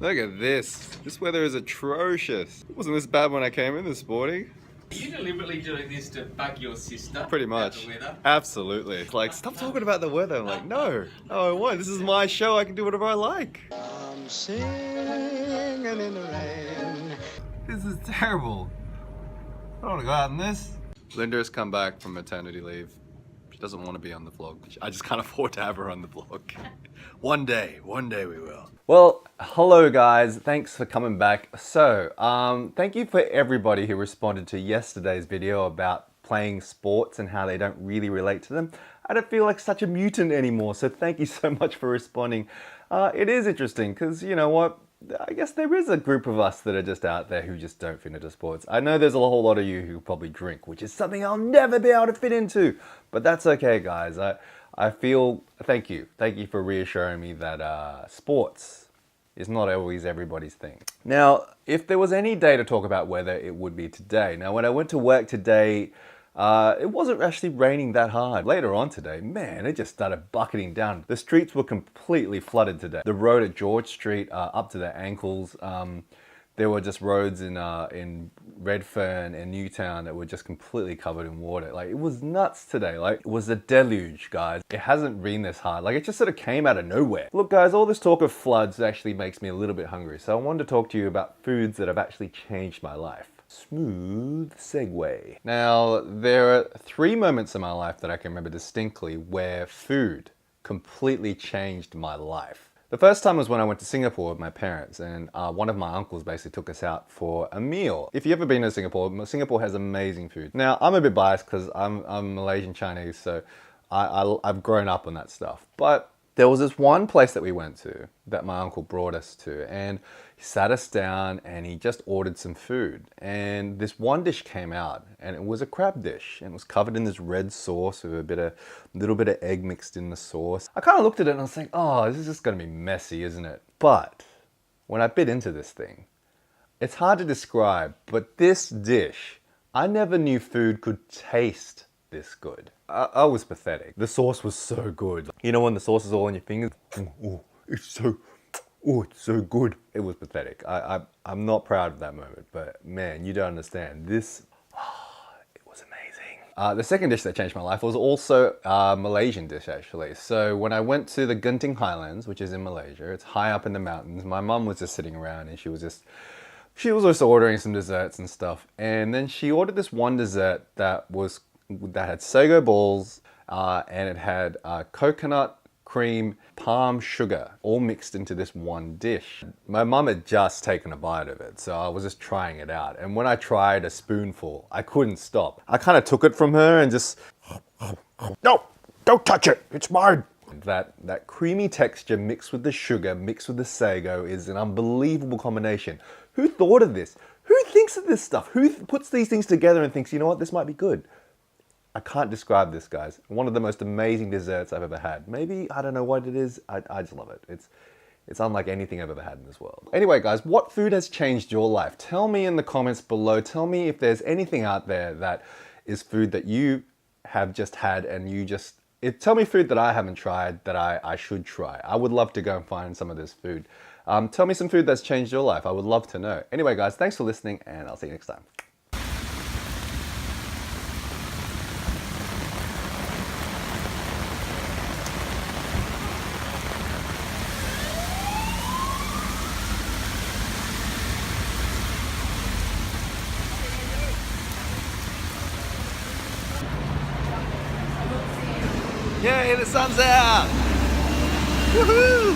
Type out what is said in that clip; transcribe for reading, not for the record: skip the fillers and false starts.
Look at this. This weather is atrocious. It wasn't this bad when I came in this morning. Are you deliberately doing this to bug your sister? Pretty about much. the weather? Absolutely. It's like, stop talking about the weather. I'm like, no, I won't. This is my show. I can do whatever I like. I'm singing in the rain. This is terrible. I don't want to go out in this. Linda has come back from maternity leave. She doesn't want to be on the vlog. I just can't afford to have her on the vlog. One day we will. Well, hello guys. Thanks for coming back. So, thank you for everybody who responded to yesterday's video about playing sports and how they don't really relate to them. I don't feel like such a mutant anymore, so thank you so much for responding. It is interesting because, you know what, I guess there is a group of us that are just out there who just don't fit into sports. I know there's a whole lot of you who probably drink, which is something I'll never be able to fit into, but that's okay, guys. I feel, thank you for reassuring me that sports is not always everybody's thing. Now, if there was any day to talk about weather, it would be today. Now, when I went to work today, it wasn't actually raining that hard. Later on today, man, it just started bucketing down. The streets were completely flooded today. The road at George Street, up to the ankles. There were just roads in Redfern and Newtown that were just completely covered in water. Like, it was nuts today. Like, it was a deluge, guys. It hasn't been this hard. Like, it just sort of came out of nowhere. Look, guys, all this talk of floods actually makes me a little bit hungry. So I wanted to talk to you about foods that have actually changed my life. Smooth segue. Now, there are 3 moments in my life that I can remember distinctly where food completely changed my life. The first time was when I went to Singapore with my parents, and one of my uncles basically took us out for a meal. If you've ever been to Singapore, Singapore has amazing food. Now, I'm a bit biased because I'm Malaysian Chinese, so I've grown up on that stuff. But there was this one place that we went to that my uncle brought us to, and he sat us down and he just ordered some food. And this one dish came out, and it was a crab dish, and it was covered in this red sauce with a little bit of egg mixed in the sauce. I kind of looked at it and I was like, oh, this is just gonna be messy, isn't it? But when I bit into this thing, it's hard to describe, but this dish, I never knew food could taste this good. I was pathetic. The sauce was so good. You know when the sauce is all on your fingers? Oh, it's so good. It was pathetic. I'm not proud of that moment, but man, you don't understand. This, it was amazing. The second dish that changed my life was also a Malaysian dish, actually. So when I went to the Genting Highlands, which is in Malaysia, it's high up in the mountains, my mum was just sitting around and she was also ordering some desserts and stuff. And then she ordered this one dessert that had sago balls, and it had coconut cream, palm sugar, all mixed into this one dish. My mum had just taken a bite of it, so I was just trying it out. And when I tried a spoonful, I couldn't stop. I kind of took it from her and just, no, don't touch it, it's mine. That creamy texture mixed with the sugar, mixed with the sago is an unbelievable combination. Who thought of this? Who thinks of this stuff? Who puts these things together and thinks, you know what, this might be good? I can't describe this, guys. One of the most amazing desserts I've ever had. Maybe, I don't know what it is, I just love it. It's unlike anything I've ever had in this world. Anyway, guys, what food has changed your life? Tell me in the comments below. Tell me if there's anything out there that is food that you have just had and tell me food that I haven't tried that I should try. I would love to go and find some of this food. Tell me some food that's changed your life. I would love to know. Anyway, guys, thanks for listening, and I'll see you next time. Yay, the sun's out! Woohoo!